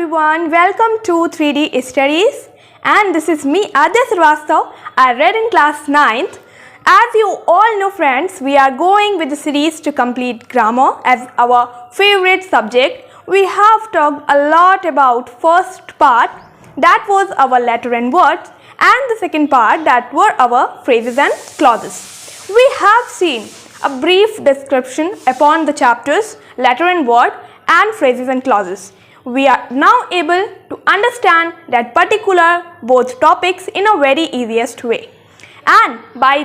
everyone, welcome to 3D Studies, and this is me Adya Srivastava. I read in class 9th. As you all know friends, we are going with the series to complete grammar as our favorite subject. We have talked a lot about first part, that was our letter and words, and the second part, that were our phrases and clauses. We have seen a brief description upon the chapters letter and word and phrases and clauses. We are now able to understand that particular both topics in a very easiest way. And by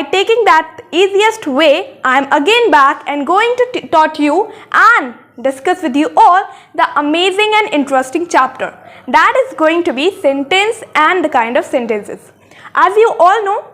taking that easiest way, I am again back and going to taught you and discuss with you all the amazing and interesting chapter. That is going to be sentence and the kind of sentences. As you all know,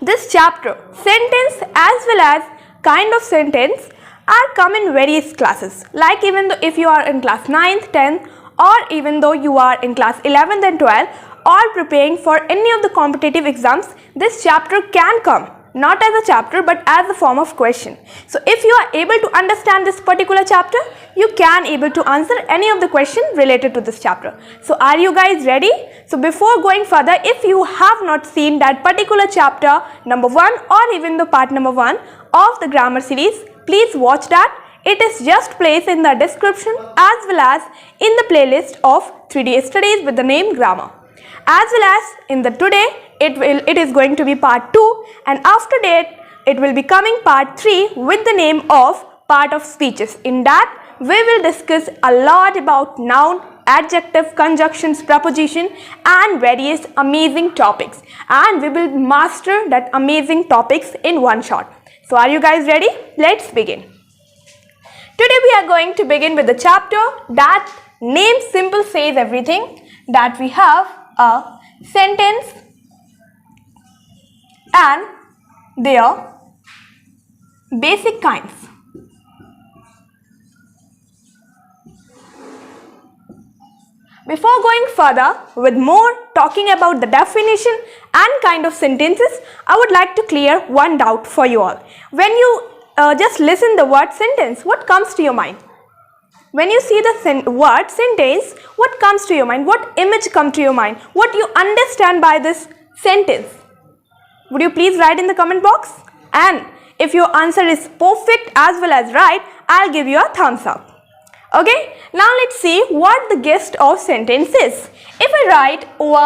this chapter, sentence as well as kind of sentence, are come in various classes. Like even though if you are in class 9th, 10th, or even though you are in class 11th and 12th, or preparing for any of the competitive exams, this chapter can come. Not as a chapter but as a form of question. So if you are able to understand this particular chapter, you can able to answer any of the question related to this chapter. So are you guys ready? So before going further, if you have not seen that particular chapter number 1 or even the part number 1 of the grammar series, please watch that. It is just placed in the description as well as in the playlist of 3D Studies with the name grammar. As well as in the today, it is going to be part 2, and after that it will be coming part 3 with the name of part of speeches. In that we will discuss a lot about noun, adjective, conjunctions, preposition and various amazing topics, and we will master that amazing topics in one shot. So are you guys ready? Let's begin. Today we are going to begin with the chapter that name simple says everything, that we have a sentence and their basic kinds. Before going further with more talking about the definition and kind of sentences, I would like to clear one doubt for you all. When you just listen the word sentence, what comes to your mind? When you see the word sentence, what comes to your mind? What image comes to your mind? What you understand by this sentence? Would you please write in the comment box? And if your answer is perfect as well as right, I'll give you a thumbs up. Okay, now let's see what the gist of sentence is. If I write over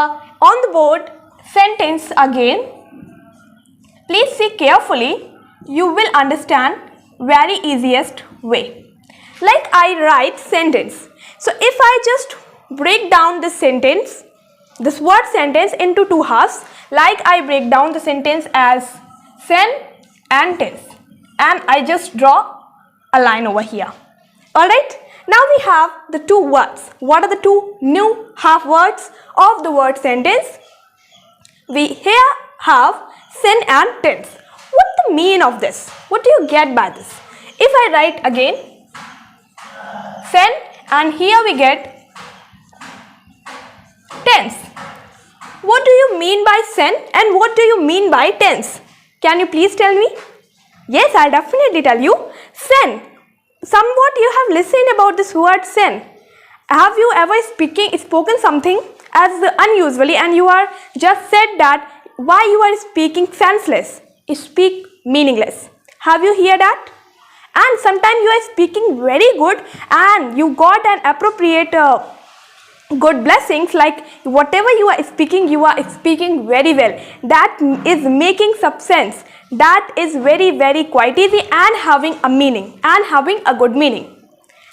on the board sentence again, please see carefully, you will understand very easiest way. Like I write sentence. So if I just break down this sentence, this word sentence into two halves, like I break down the sentence as sen and tense, and I just draw a line over here. Alright, now we have the two words. What are the two new half words of the word sentence? We here have sen and tense. What the mean of this? What do you get by this? If I write again sen and here we get tense. What do you mean by sen and what do you mean by tense? Can you please tell me? Yes, I'll definitely tell you. Sen. Somewhat you have listened about this word sen. Have you ever spoken something as unusually and you are just said that why you are speaking senseless? You speak meaningless. Have you heard that? And sometimes you are speaking very good and you got an appropriate good blessings, like whatever you are speaking very well. That is making substance. That is very quite easy and having a meaning and having a good meaning.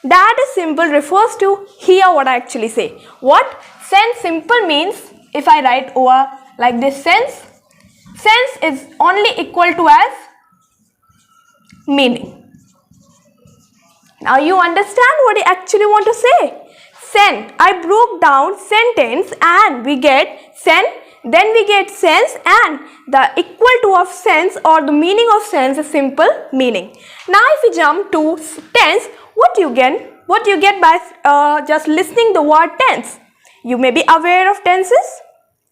That is simple refers to hear what I actually say. What sense simple means, if I write over like this sense is only equal to as meaning. Now you understand what I actually want to say. Sen, I broke down sentence and we get sen, then we get sense, and the equal to of sense or the meaning of sense is simple meaning. Now if we jump to tense, what you get by just listening the word tense? You may be aware of tenses.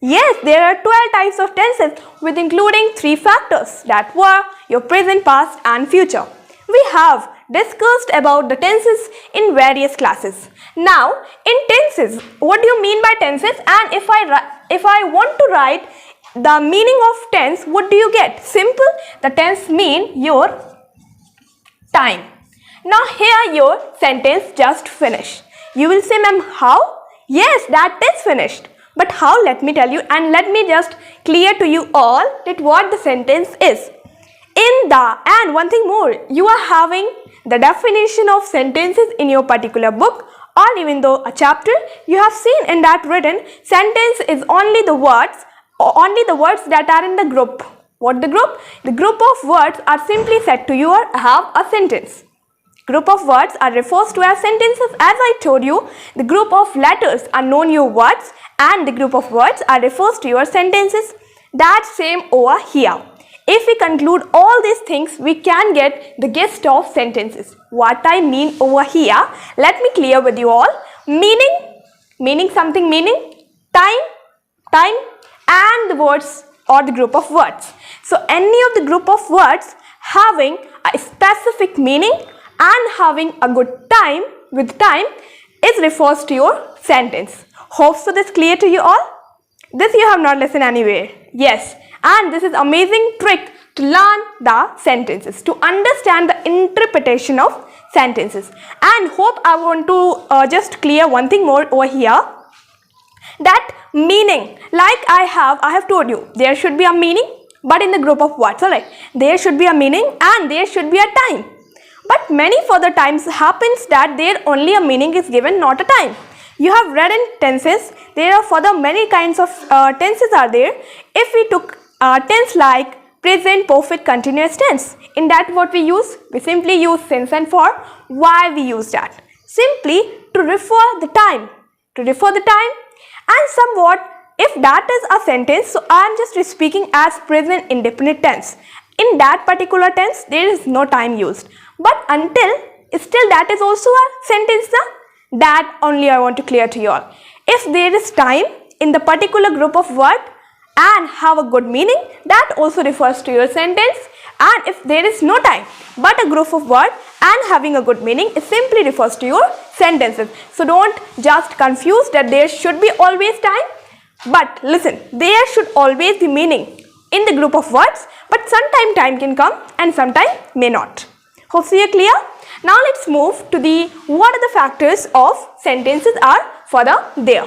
Yes, there are 12 types of tenses with including 3 factors, that were your present, past and future. We have discussed about the tenses in various classes. Now, in tenses, what do you mean by tenses? And if I want to write the meaning of tense, what do you get? Simple. The tense mean your time. Now here your sentence just finished. You will say, ma'am, how? Yes, that is finished. But how? Let me tell you, and let me just clear to you all that what the sentence is. In the, and one thing more, you are having the definition of sentences in your particular book, or even though a chapter, you have seen in that written, sentence is only the words that are in the group. What the group? The group of words are simply said to you have a sentence. Group of words are refers to as sentences. As I told you, the group of letters are known your words and the group of words are refers to your sentences. That's same over here. If we conclude all these things, we can get the gist of sentences. What I mean over here, let me clear with you all. Meaning something, time, and the words or the group of words. So any of the group of words having a specific meaning and having a good time with time is refers to your sentence. Hope so this clear to you all. This you have not listened anywhere. Yes, and this is amazing trick to learn the sentences, to understand the interpretation of sentences. And hope I want to just clear one thing more over here. That meaning, like I have told you, there should be a meaning, but in the group of words, alright. There should be a meaning and there should be a time. But many further times happens that there only a meaning is given, not a time. You have read in tenses, there are further many kinds of tenses are there. If we took tense like present perfect continuous tense, in that what we use? We simply use since and for. Why we use that? Simply to refer the time. And somewhat, if that is a sentence, so I am just speaking as present indefinite tense. In that particular tense, there is no time used. But still that is also a sentence. That only I want to clear to you all. If there is time in the particular group of word and have a good meaning, that also refers to your sentence. And if there is no time but a group of word and having a good meaning, it simply refers to your sentences. So don't just confuse that there should be always time. But listen, there should always be meaning in the group of words, but sometime time can come and sometime may not. Hope so you're clear. Now let's move to the what are the factors of sentences are further there.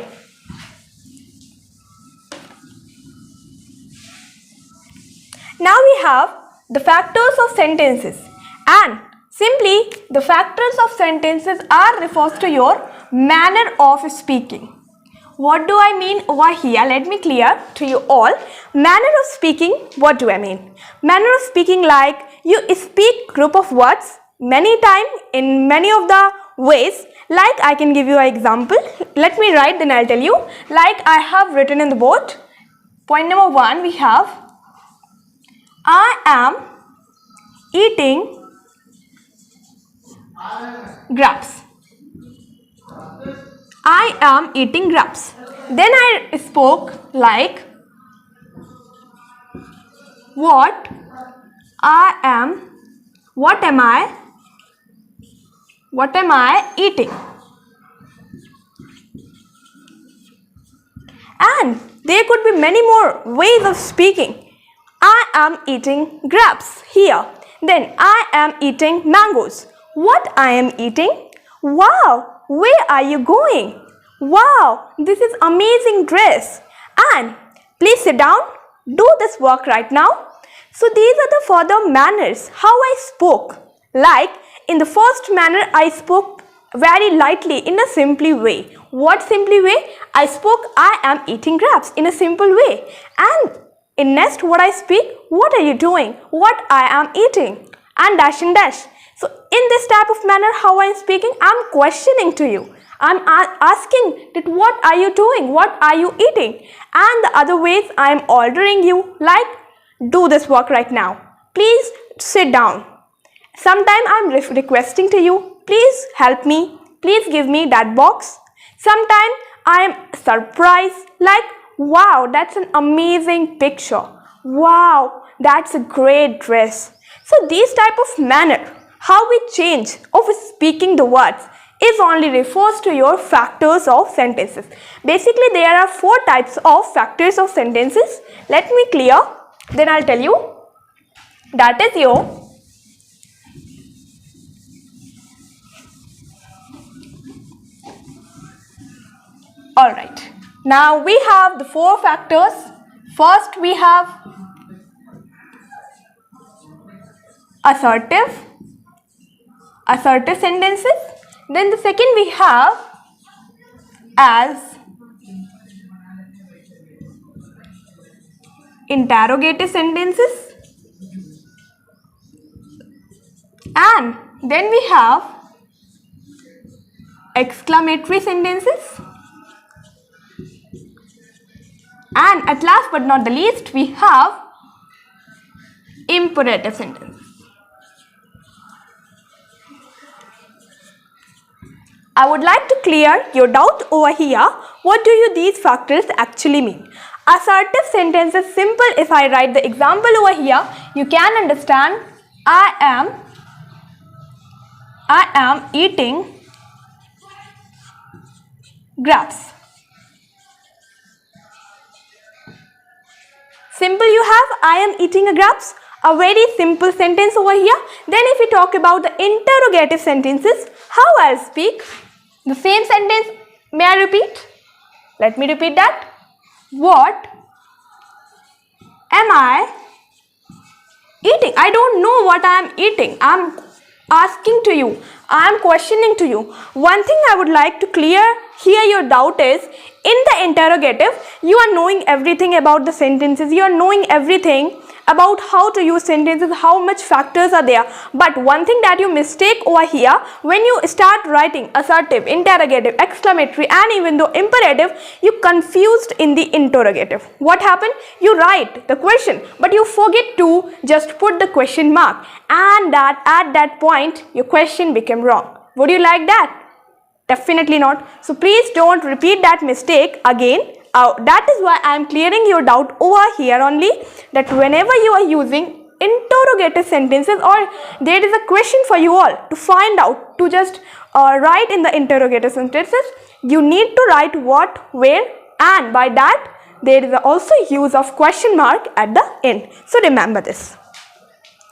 Now we have the factors of sentences, and simply the factors of sentences are refers to your manner of speaking. What do I mean over here? Let me clear to you all. Manner of speaking, what do I mean? Manner of speaking, like you speak group of words many times in many of the ways. Like I can give you an example. Let me write, then I'll tell you. Like I have written in the board. Point number 1 we have, I am eating grapes. I am eating grapes. Then I spoke like what am I eating? And there could be many more ways of speaking. I am eating grapes here. Then I am eating mangoes. What I am eating? Wow, where are you going? Wow, this is amazing dress. And please sit down. Do this work right now. So these are the further manners how I spoke. Like in the first manner I spoke very lightly in a simple way. What simply way? I spoke I am eating grapes in a simple way. And in next what I speak, what are you doing? What I am eating? And dash and dash. So in this type of manner how I am speaking, I am questioning to you. I am asking that what are you doing? What are you eating? And the other ways I am ordering you, like do this work right now. Please sit down. Sometime I am requesting to you, please help me. Please give me that box. Sometime I am surprised, like wow, that's an amazing picture. Wow, that's a great dress. So these type of manner how we change of speaking the words is only refers to your factors of sentences. Basically, there are 4 types of factors of sentences. Let me clear, then I'll tell you. That is your alright. Now we have the 4 factors. First we have assertive sentences. Then the second we have as interrogative sentences. And then we have exclamatory sentences. And at last but not the least, we have imperative sentences. I would like to clear your doubt over here. What do these factors actually mean? Assertive sentences, simple. If I write the example over here, you can understand. I am eating grapes. Simple you have, I am eating a grapes. A very simple sentence over here. Then if we talk about the interrogative sentences, how I'll speak? The same sentence, may I repeat? Let me repeat that. What am I eating? I don't know what I am eating. I am asking to you. I am questioning to you. One thing I would like to clear here your doubt is, in the interrogative, you are knowing everything about the sentences. You are knowing everything about how to use sentences, how much factors are there. But one thing that you mistake over here, when you start writing assertive, interrogative, exclamatory and even though imperative, you confused in the interrogative. What happened? You write the question, but you forget to just put the question mark, and that at that point your question became wrong. Would you like that? Definitely not. So please don't repeat that mistake again. That is why I am clearing your doubt over here only, that whenever you are using interrogative sentences or there is a question for you all to find out, to just write in the interrogative sentences, you need to write what, where, and by that there is also use of question mark at the end. So remember this.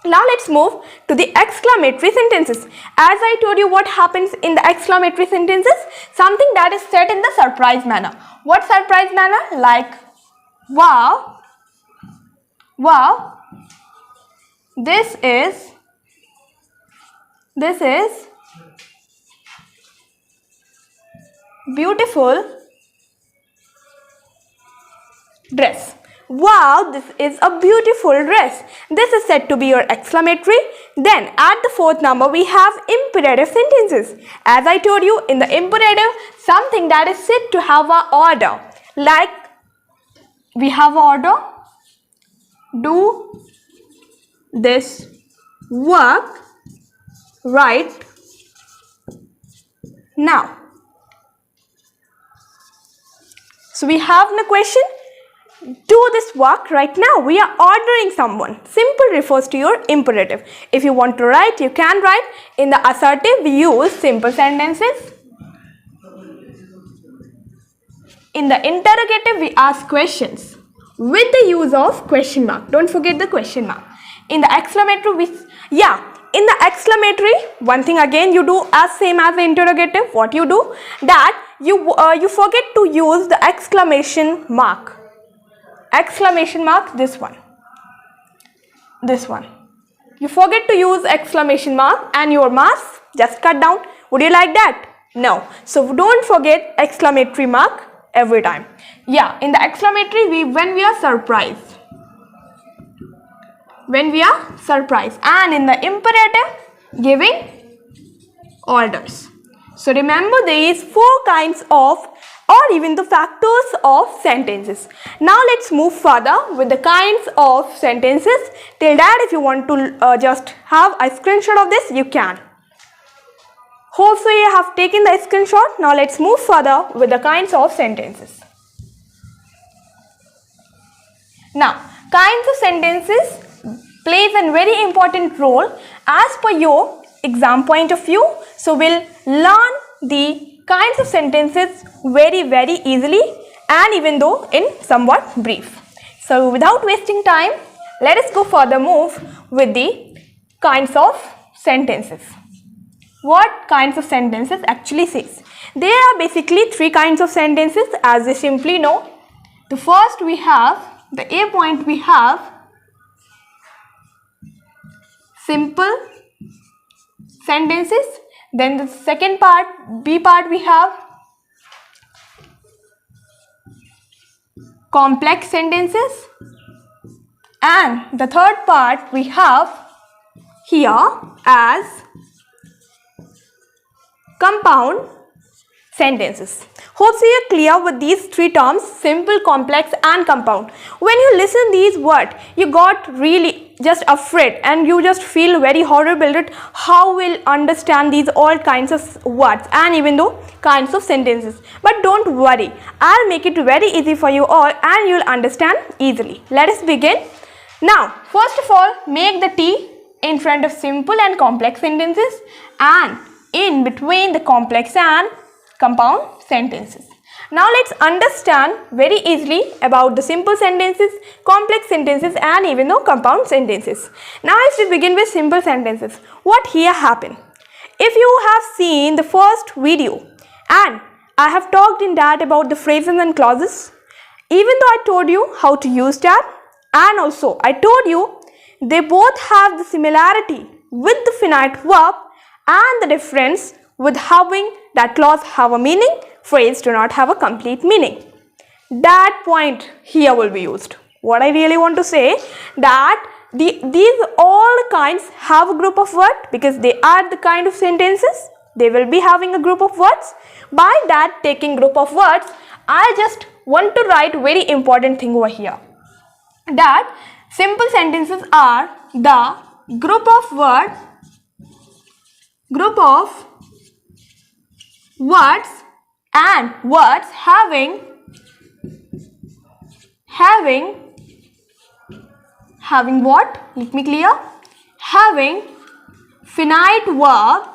Now let's move to the exclamatory sentences. As I told you, what happens in the exclamatory sentences? Something that is said in the surprise manner. What surprise manner? Like, wow, wow, this is beautiful dress. Wow, this is a beautiful dress. This is said to be your exclamatory. Then at the 4th number we have imperative sentences. As I told you, in the imperative, something that is said to have an order. Like, we have an order. Do this work right now. So we have the question. Do this work right now. We are ordering someone. Simple refers to your imperative. If you want to write, you can write. In the assertive, we use simple sentences. In the interrogative, we ask questions with the use of question mark. Don't forget the question mark. In the exclamatory, in the exclamatory, one thing again you do as same as the interrogative. What you do? That you forget to use the exclamation mark. Exclamation mark, this one. You forget to use exclamation mark and your marks just cut down. Would you like that? No. So don't forget exclamatory mark every time. In the exclamatory, when we are surprised. And in the imperative, giving orders. So remember, there is 4 kinds of or even the factors of sentences. Now let's move further with the kinds of sentences. Till that, if you want to just have a screenshot of this, you can. Hope so you have taken the screenshot. Now let's move further with the kinds of sentences. Now, kinds of sentences plays a very important role as per your exam point of view. So we'll learn the kinds of sentences very easily, and even though in somewhat brief. So without wasting time, let us go further move with the kinds of sentences. What kinds of sentences actually says? There are basically three kinds of sentences, as we simply know. The first we have, the A point we have simple sentences. Then the second part, B part, we have complex sentences. And the third part we have here as compound sentences. Hope so you are clear with these three terms, simple, complex and compound. When you listen these words, you got really just afraid and you just feel very horrible that how will understand these all kinds of words and even though kinds of sentences. But don't worry, I'll make it very easy for you all and you'll understand easily. Let us begin. Now, first of all, make the T in front of simple and complex sentences and in between the complex and compound sentences. Now let's understand very easily about the simple sentences, complex sentences and even though compound sentences. Now let's begin with simple sentences. What here happened? If you have seen the first video and I have talked in that about the phrases and clauses, even though I told you how to use that and also I told you they both have the similarity with the finite verb and the difference with having that clause have a meaning, phrase do not have a complete meaning. That point here will be used. What I really want to say that these all kinds have a group of words because they are the kind of sentences. They will be having a group of words. By that taking group of words, I just want to write very important thing over here. That simple sentences are the group of words and words having what? Let me clear. Having finite verb.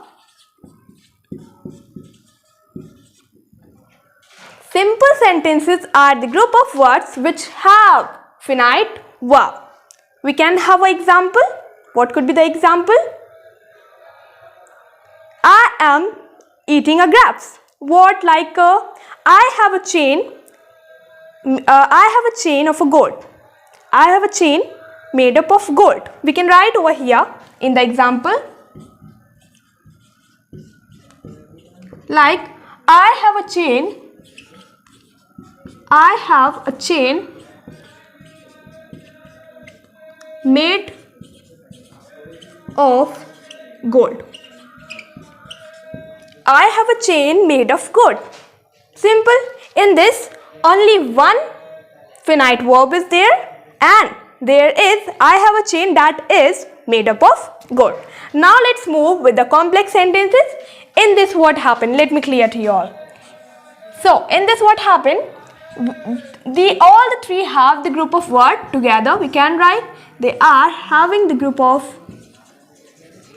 Simple sentences are the group of words which have finite verb. We can have an example. What could be the example? I am eating a grapes. What like I have a chain of a gold. I have a chain made up of gold. We can write over here in the example like I have a chain made of gold. I have a chain made of gold. Simple. In this, only one finite verb is there and there is I have a chain that is made up of gold. Now let's move with the complex sentences. In this what happened? Let me clear to you all. So in this what happened? All the three have the group of word together. We can write they are having the group of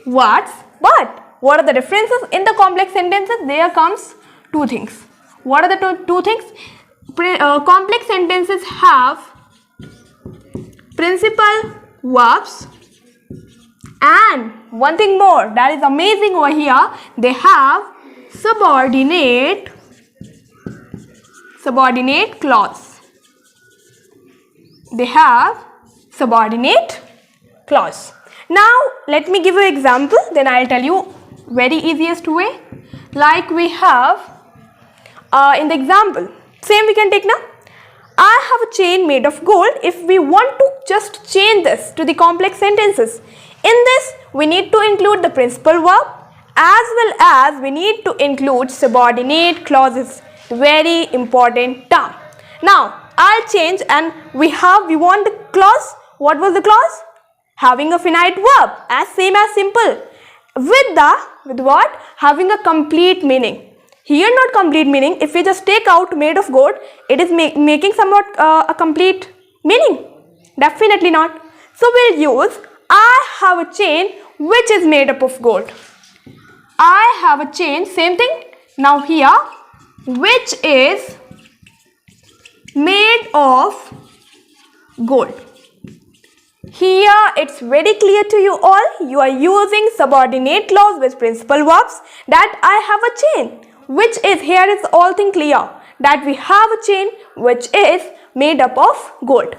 words, but what are the differences in the complex sentences? There comes two things. What are the two things? Complex sentences have principal verbs and one thing more that is amazing over here, they have subordinate clause. They have subordinate clause. Now let me give you an example, then I'll tell you very easiest way. Like we have in the example, same we can take now. I have a chain made of gold. If we want to just change this to the complex sentences, in this we need to include the principal verb as well as we need to include subordinate clauses. Very important term. Now I'll change and we want the clause. What was the clause? Having a finite verb as same as simple with what? Having a complete meaning. Here not complete meaning. If we just take out made of gold, it is making somewhat a complete meaning. Definitely not. So we'll use I have a chain which is made up of gold. I have a chain, same thing. Now here, which is made of gold. Here it's very clear to you all. You are using subordinate clause with principal verbs that I have a chain. Which is, here is all thing clear that we have a chain which is made up of gold.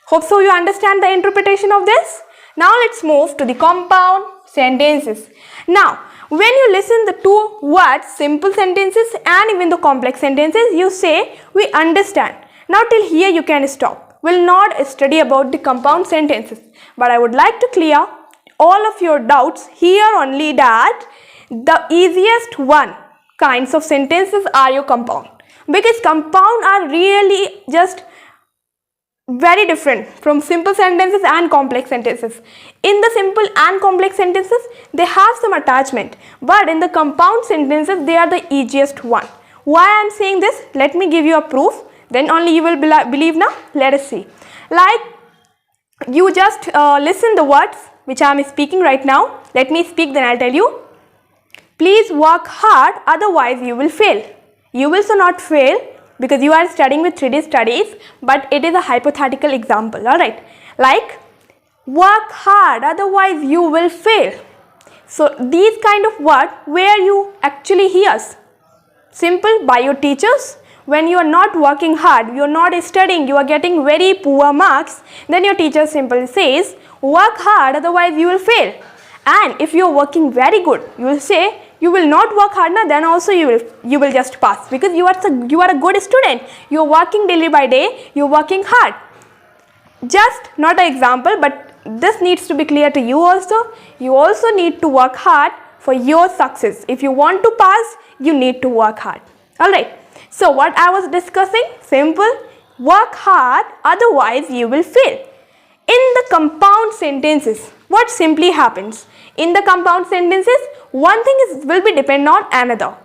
Hope so you understand the interpretation of this. Now let's move to the compound sentences. Now when you listen the two words, simple sentences and even the complex sentences, you say we understand. Now till here you can stop. We'll not study about the compound sentences, but I would like to clear all of your doubts here only that the easiest one kinds of sentences are your compound, because compound are really just very different from simple sentences and complex sentences. In the simple and complex sentences, they have some attachment, but in the compound sentences, they are the easiest one. Why I am saying this? Let me give you a proof. Then only you will believe now. Let us see. Like you just listen the words which I am speaking right now. Let me speak, then I'll tell you. Please work hard, otherwise you will fail. You will so not fail because you are studying with 3D studies, but it is a hypothetical example, alright. Like work hard, otherwise you will fail. So these kind of words where you actually hears. Simple, by your teachers. When you are not working hard, you are not studying, you are getting very poor marks, then your teacher simply says, work hard, otherwise you will fail. And if you are working very good, you will say, you will not work hard, then also you will just pass, because you are a good student. You are working daily by day, you are working hard. Just not an example, but this needs to be clear to you also. You also need to work hard for your success. If you want to pass, you need to work hard. Alright. So what I was discussing, simple, work hard, otherwise you will fail. In the compound sentences, what simply happens? In the compound sentences, one thing will be depend on another.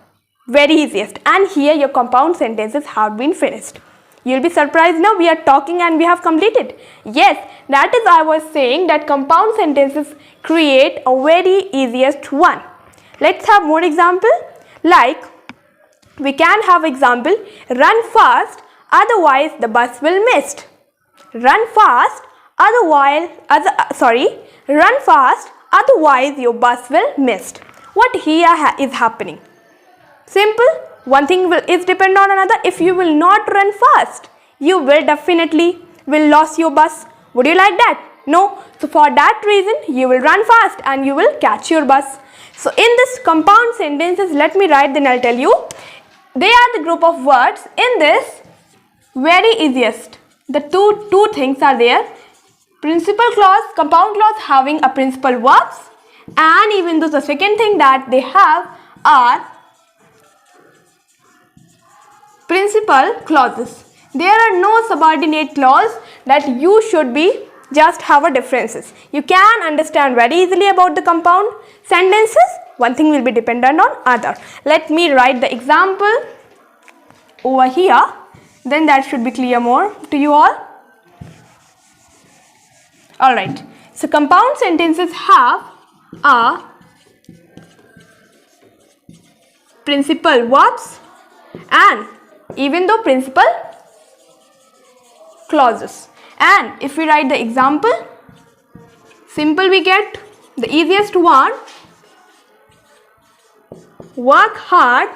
Very easiest. And here your compound sentences have been finished. You will be surprised now we are talking and we have completed. Yes, that is I was saying that compound sentences create a very easiest one. Let's have more example. Like we can have example, run fast, otherwise the bus will miss. Run fast, otherwise your bus will miss. What here is happening? Simple, one thing is depend on another. If you will not run fast, you will definitely lose your bus. Would you like that? No. So for that reason, you will run fast and you will catch your bus. So in this compound sentences, let me write, then I'll tell you. They are the group of words. In this, very easiest. The two things are there. Principal clause, compound clause having a principal verbs, and even though the second thing that they have are principal clauses. There are no subordinate clause that you should be just have a differences. You can understand very easily about the compound sentences. One thing will be dependent on other. Let me write the example over here. Then that should be clear more to you all. Alright. So compound sentences have a principal verbs and even though principal clauses. And if we write the example, simple we get the easiest one. Work hard,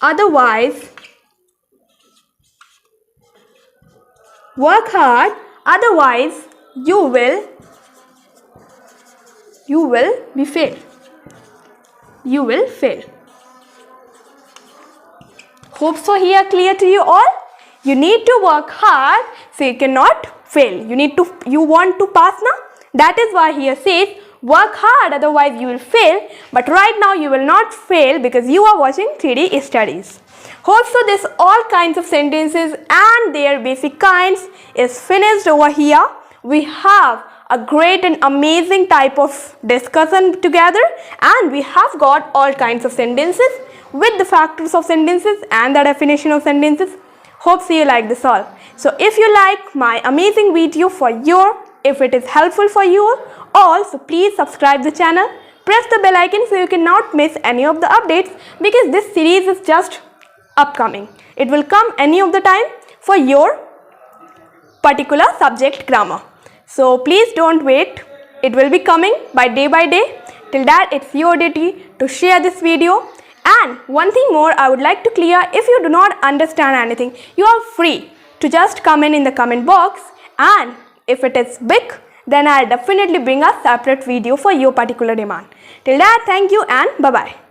otherwise you will be fail. You will fail. Hope so here clear to you all. You need to work hard so you cannot fail. You want to pass now. That is why here says work hard, otherwise you will fail. But right now you will not fail because you are watching 3D studies. Hope so this all kinds of sentences and their basic kinds is finished over here. We have a great and amazing type of discussion together, and we have got all kinds of sentences with the factors of sentences and the definition of sentences. Hope so you like this all. So if you like my amazing video for your, if it is helpful for you all, so please subscribe the channel. Press the bell icon so you cannot miss any of the updates, because this series is just upcoming. It will come any of the time for your particular subject grammar. So please don't wait. It will be coming by day. Till that, it's your duty to share this video. And one thing more I would like to clear, if you do not understand anything, you are free to just comment in the comment box, and if it is big, then I'll definitely bring a separate video for your particular demand. Till that, thank you and bye-bye.